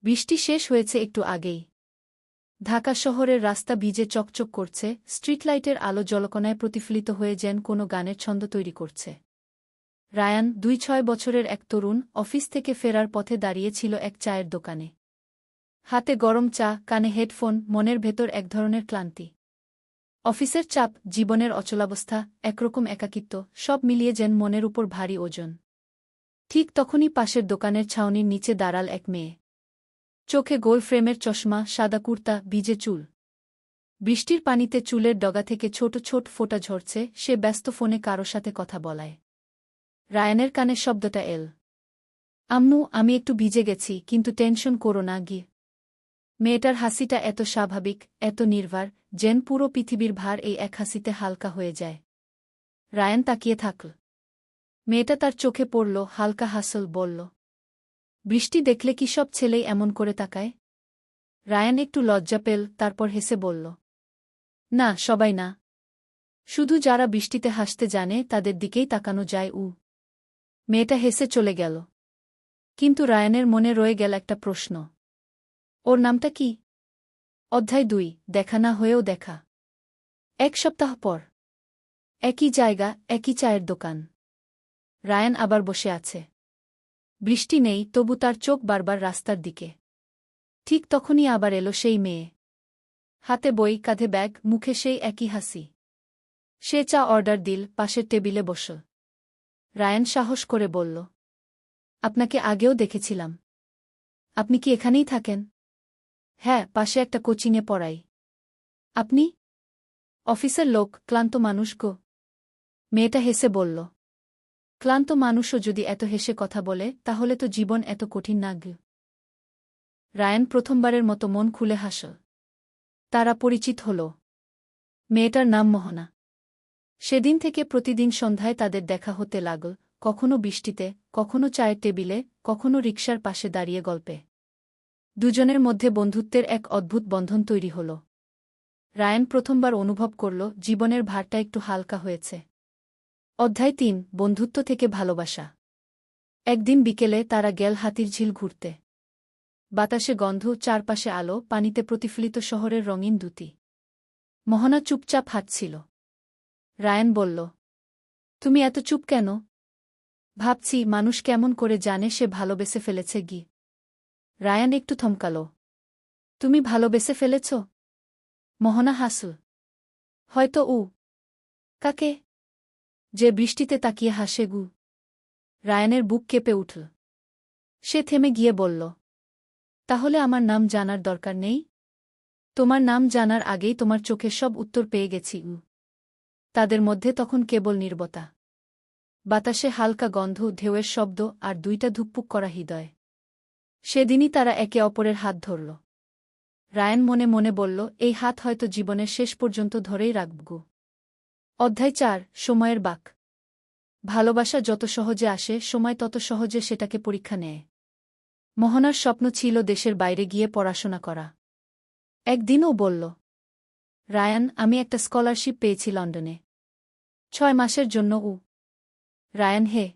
বৃষ্টি শেষ হয়েছে একটু আগেই। ঢাকা শহরের রাস্তা ভিজে চকচক করছে, স্ট্রিট লাইটের আলো জলকণায় প্রতিফলিত হয়ে যেন কোনো গানের ছন্দ তৈরি করছে। রায়ান, ২-৬ বছরের এক তরুণ, অফিস থেকে ফেরার পথে দাঁড়িয়ে ছিল এক চায়ের দোকানে। হাতে গরম চা, কানে হেডফোন, মনের ভেতর এক ধরনের ক্লান্তি। অফিসের চাপ, জীবনের অচলাবস্থা, একরকম একাকিত্ব, সব মিলিয়ে যেন মনের উপর ভারী ওজন। ঠিক তখনই পাশের দোকানের ছাউনির নিচে দাঁড়াল এক মেয়ে। চোখে গোল ফ্রেমের চশমা, সাদা কুর্তা, ভিজে চুল। বৃষ্টির পানিতে চুলের ডগা থেকে ছোট ছোট ফোঁটা ঝরছে, সে ব্যস্ত ফোনে কারো সাথে কথা বলায়। রায়ানের কানে শব্দটা এল। আম্মু, আমি একটু ভিজে গেছি, কিন্তু টেনশন করো না গি। মেয়েটার হাসিটা এত স্বাভাবিক, এত নির্ভার, যেন পুরো পৃথিবীর ভার এই এক হাসিতে হালকা হয়ে যায়। রায়ান তাকিয়ে থাকল। মেয়েটা তার চোখে পড়ল, হালকা হাসল, বলল, বৃষ্টি দেখলে কি সব ছেলেই এমন করে তাকায়? রায়ান একটু লজ্জা পেল, তারপর হেসে বলল, না, সবাই না। শুধু যারা বৃষ্টিতে হাসতে জানে তাদের দিকেই তাকানো যায়। মেয়েটা হেসে চলে গেল। কিন্তু রায়ানের মনে রয়ে গেল একটা প্রশ্ন। ওর নামটা কি? অধ্যায় ২, দেখা না হয়েও দেখা। ১ সপ্তাহ পর। একই জায়গা, একই চায়ের দোকান। রায়ান আবার বসে আছে। বৃষ্টি নেই, তবু তার চোখ বারবার রাস্তার দিকে। ঠিক তখনই আবার এলো সেই মেয়ে। হাতে বই, কাঁধে ব্যাগ, মুখে সেই একই হাসি। সে চা অর্ডার দিল, পাশের টেবিলে বসল। রায়ান সাহস করে বলল, আপনাকে আগেও দেখেছিলাম। আপনি কি এখানেই থাকেন? হ্যাঁ, পাশে একটা কোচিংয়ে পড়াই। আপনি? অফিসের লোক, ক্লান্ত মানুষ গো। মেয়েটা হেসে বলল, ক্লান্ত মানুষও যদি এত হেসে কথা বলে, তাহলে তো জীবন এত কঠিন না গ। রায়ান প্রথমবারের মতো মন খুলে হাসল। তারা পরিচিত হল। মেয়েটার নাম মোহনা। সেদিন থেকে প্রতিদিন সন্ধ্যায় তাদের দেখা হতে লাগল, কখনো বৃষ্টিতে, কখনো চায়ের টেবিলে, কখনো রিকশার পাশে দাঁড়িয়ে গল্পে। দুজনের মধ্যে বন্ধুত্বের এক অদ্ভুত বন্ধন তৈরি হল। রায়ান প্রথমবার অনুভব করল জীবনের ভারটা একটু হালকা হয়েছে। অধ্যায় ৩, বন্ধুত্ব থেকে ভালোবাসা। একদিন বিকেলে তারা গেল হাতিরঝিল ঘুরতে। বাতাসে গন্ধ, চারপাশে আলো, পানিতে প্রতিফলিত শহরের রঙিন দ্যুতি। মোহনা চুপচাপ হাঁটছিল। রায়ান বলল, তুমি এত চুপ কেন? ভাবছি মানুষ কেমন করে জানে সে ভালোবেসে ফেলেছে গি। রায়ান একটু থমকাল। তুমি ভালোবেসে ফেলেছ? মোহনা হাসল। হয়তো। কাকে? যে বৃষ্টিতে তাকিয়ে হাসে গু। রায়ানের বুক কেঁপে উঠল। সে থেমে গিয়ে বলল, তাহলে আমার নাম জানার দরকার নেই? তোমার নাম জানার আগেই তোমার চোখের সব উত্তর পেয়ে গেছি। তাদের মধ্যে তখন কেবল নীরবতা। বাতাসে হালকা গন্ধ, ঢেউয়ের শব্দ, আর দুইটা ধুকপুক করা হৃদয়। সেদিনই তারা একে অপরের হাত ধরল। রায়ান মনে মনে বলল, এই হাত হয়তো জীবনের শেষ পর্যন্ত ধরেই রাখব। অধ্যায় ৪, সময়ের বাঁক। ভালোবাসা যত সহজে আসে, সময় তত সহজে সেটাকে পরীক্ষা নেয়। মোহনার স্বপ্ন ছিল দেশের বাইরে গিয়ে পড়াশোনা করা। একদিনও বলল, রায়ান, আমি একটা স্কলারশিপ পেয়েছি লন্ডনে। ৬ মাসের জন্য। রায়ান, হে।